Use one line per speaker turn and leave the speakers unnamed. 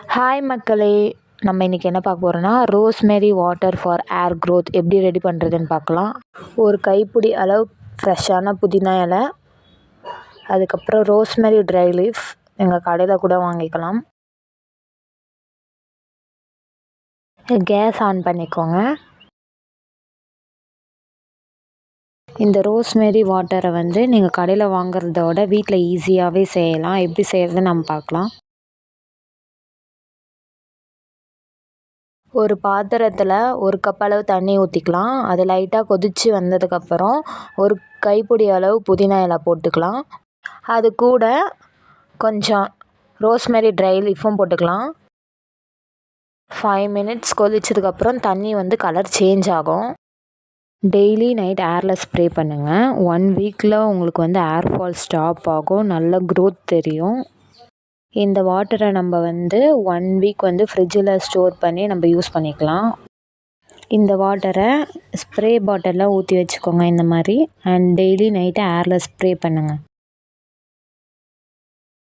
Hi மக்களே, நம்ம இன்றைக்கி என்ன பார்க்க போகிறோன்னா rosemary water for air growth எப்படி ரெடி பண்ணுறதுன்னு பார்க்கலாம். ஒரு கைப்பிடி அளவு ஃப்ரெஷ்ஷான புதினா இலை, அதுக்கப்புறம் ரோஸ்மேரி ட்ரை லீஃப் எங்கள் கடையில் கூட வாங்கிக்கலாம். கேஸ் ஆன் பண்ணிக்கோங்க. இந்த ரோஸ்மேரி வாட்டரை நீங்கள் கடையில் வாங்குறத விட வீட்டில் ஈஸியாகவே செய்யலாம். எப்படி செய்கிறதுன்னு நம்ம பார்க்கலாம். ஒரு பாத்திரத்தில் ஒரு கப் அளவு தண்ணி ஊற்றிக்கலாம். அது லைட்டாக கொதித்து வந்ததுக்கப்புறம் ஒரு கைப்பிடி அளவு புதினா இலை போட்டுக்கலாம். அது கூட கொஞ்சம் ரோஸ்மேரி ட்ரை லீஃபும் போட்டுக்கலாம். 5 மினிட்ஸ் கொதிச்சதுக்கப்புறம் தண்ணி கலர் சேஞ்ச் ஆகும். டெய்லி நைட் ஏரில் ஸ்ப்ரே பண்ணுங்கள். 1 வீக்கில் உங்களுக்கு ஏர் ஃபால் ஸ்டாப் ஆகும். நல்ல க்ரோத் தெரியும். இந்த வாட்டரை நம்ம 1 வீக் ஃப்ரிட்ஜில் ஸ்டோர் பண்ணி நம்ம யூஸ் பண்ணிக்கலாம். இந்த வாட்டரை ஸ்ப்ரே பாட்டிலில் ஊற்றி வச்சுக்கோங்க இந்த மாதிரி. அண்ட் டெய்லி நைட்டு ஏரில் ஸ்ப்ரே பண்ணுங்கள்.